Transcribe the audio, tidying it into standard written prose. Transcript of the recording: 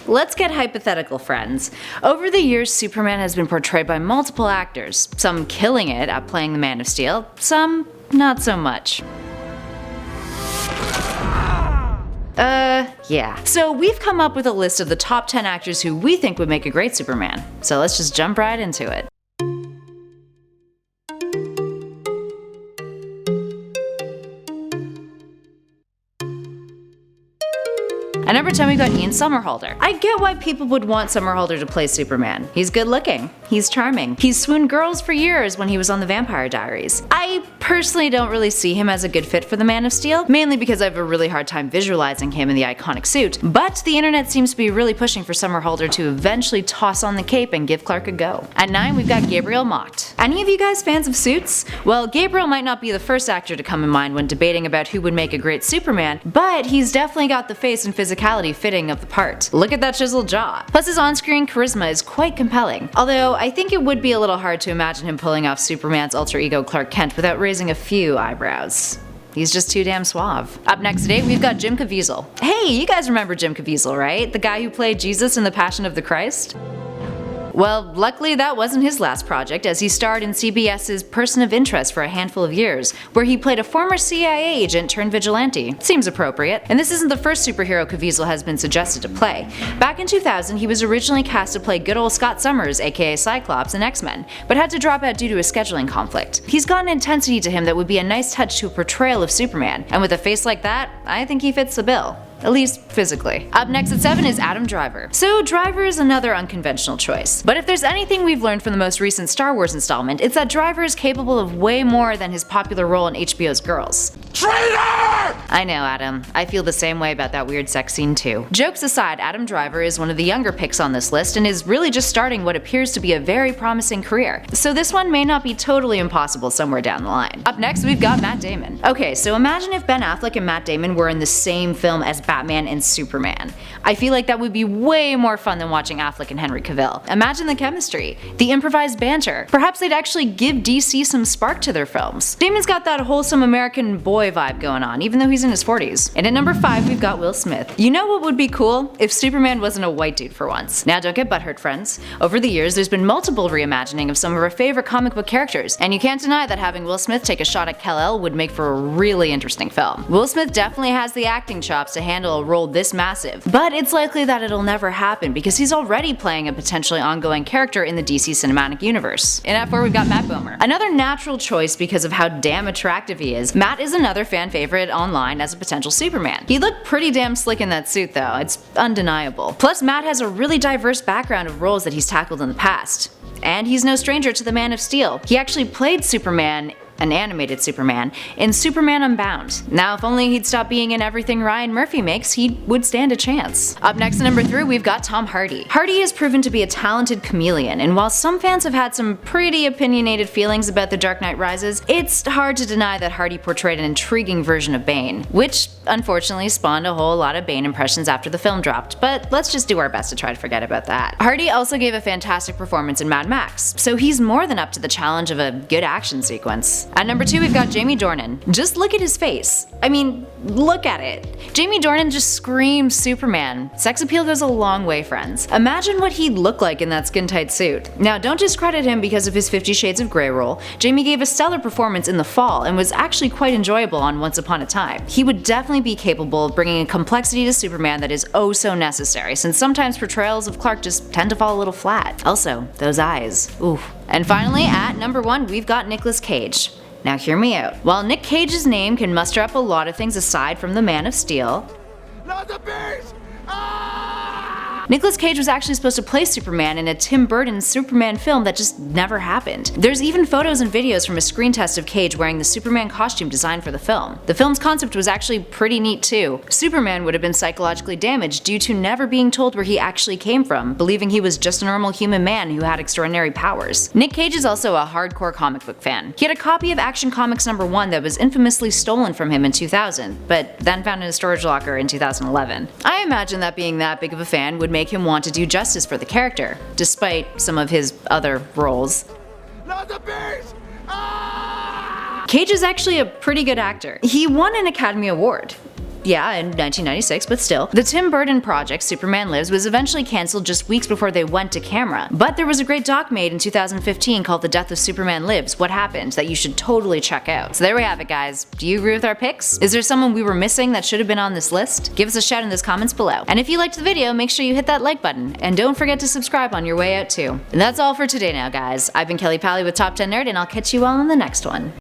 Let's get hypothetical, friends. Over the years, Superman has been portrayed by multiple actors, some killing it at playing the Man of Steel, some not so much. Yeah. So we've come up with a list of the top 10 actors who we think would make a great Superman. So let's just jump right into it. At number 10 we've got Ian Somerhalder. I get why people would want Somerhalder to play Superman. He's good looking, he's charming, he's swooned girls for years when he was on the Vampire Diaries. I personally don't really see him as a good fit for the Man of Steel, mainly because I have a really hard time visualizing him in the iconic suit, but the internet seems to be really pushing for Somerhalder to eventually toss on the cape and give Clark a go. At 9 we've got Gabriel Macht. Any of you guys fans of suits? Well, Gabriel might not be the first actor to come in mind when debating about who would make a great Superman, but he's definitely got the face and physicality fitting of the part. Look at that chiseled jaw. Plus his on-screen charisma is quite compelling, although I think it would be a little hard to imagine him pulling off Superman's alter ego Clark Kent without raising a few eyebrows. He's just too damn suave. Up next today, we've got Jim Caviezel. Hey, you guys remember Jim Caviezel, right? The guy who played Jesus in The Passion of the Christ? Well, luckily that wasn't his last project, as he starred in CBS's Person of Interest for a handful of years, where he played a former CIA agent turned vigilante. Seems appropriate. And this isn't the first superhero Caviezel has been suggested to play. Back in 2000, he was originally cast to play good old Scott Summers, aka Cyclops, in X-Men, but had to drop out due to a scheduling conflict. He's got an intensity to him that would be a nice touch to a portrayal of Superman, and with a face like that, I think he fits the bill. At least physically. Up next at 7 is Adam Driver. So Driver is another unconventional choice. But if there's anything we've learned from the most recent Star Wars installment, it's that Driver is capable of way more than his popular role in HBO's Girls. Traitor! I know, Adam. I feel the same way about that weird sex scene too. Jokes aside, Adam Driver is one of the younger picks on this list and is really just starting what appears to be a very promising career. So this one may not be totally impossible somewhere down the line. Up next, we've got Matt Damon. Okay, so imagine if Ben Affleck and Matt Damon were in the same film as Batman and Superman. I feel like that would be way more fun than watching Affleck and Henry Cavill. Imagine the chemistry, the improvised banter. Perhaps they'd actually give DC some spark to their films. Damon's got that wholesome American boy vibe going on, even though he's in his 40s. And at number 5, we've got Will Smith. You know what would be cool? If Superman wasn't a white dude for once. Now don't get butthurt, friends. Over the years, there's been multiple reimagining of some of our favorite comic book characters, and you can't deny that having Will Smith take a shot at Kal-El would make for a really interesting film. Will Smith definitely has the acting chops to handle a role this massive, but it's likely that it'll never happen because he's already playing a potentially ongoing character in the DC cinematic universe. In at 4, we've got Matt Bomer. Another natural choice because of how damn attractive he is. Matt is another fan favorite online as a potential Superman. He looked pretty damn slick in that suit though, it's undeniable. Plus Matt has a really diverse background of roles that he's tackled in the past. And he's no stranger to the Man of Steel. He actually played Superman, an animated Superman, in Superman Unbound. Now if only he'd stop being in everything Ryan Murphy makes, he would stand a chance. Up next at number 3, we've got Tom Hardy. Hardy has proven to be a talented chameleon, and while some fans have had some pretty opinionated feelings about The Dark Knight Rises, it's hard to deny that Hardy portrayed an intriguing version of Bane, which unfortunately spawned a whole lot of Bane impressions after the film dropped, but let's just do our best to try to forget about that. Hardy also gave a fantastic performance in Mad Max, so he's more than up to the challenge of a good action sequence. At number 2, we've got Jamie Dornan. Just look at his face. I mean, look at it. Jamie Dornan just screams Superman. Sex appeal goes a long way, friends. Imagine what he'd look like in that skin-tight suit. Now, don't discredit him because of his 50 Shades of Grey role. Jamie gave a stellar performance in The Fall and was actually quite enjoyable on Once Upon a Time. He would definitely be capable of bringing a complexity to Superman that is oh so necessary, since sometimes portrayals of Clark just tend to fall a little flat. Also, those eyes. Ooh. And finally, at number 1, we've got Nicolas Cage. Now hear me out. While Nick Cage's name can muster up a lot of things aside from the Man of Steel, not the beast! Nicolas Cage was actually supposed to play Superman in a Tim Burton Superman film that just never happened. There's even photos and videos from a screen test of Cage wearing the Superman costume designed for the film. The film's concept was actually pretty neat too. Superman would have been psychologically damaged due to never being told where he actually came from, believing he was just a normal human man who had extraordinary powers. Nick Cage is also a hardcore comic book fan. He had a copy of Action Comics #1 that was infamously stolen from him in 2000, but then found in a storage locker in 2011. I imagine that being that big of a fan would make him want to do justice for the character, despite some of his other roles. Not the beast! Cage is actually a pretty good actor. He won an Academy Award. Yeah, in 1996, but still. The Tim Burton project, Superman Lives, was eventually cancelled just weeks before they went to camera. But there was a great doc made in 2015 called The Death of Superman Lives, What Happened, that you should totally check out. So there we have it, guys. Do you agree with our picks? Is there someone we were missing that should have been on this list? Give us a shout in those comments below. And if you liked the video, make sure you hit that like button. And don't forget to subscribe on your way out too. And that's all for today now, guys. I've been Kelly Pally with Top 10 Nerd, and I'll catch you all in the next one.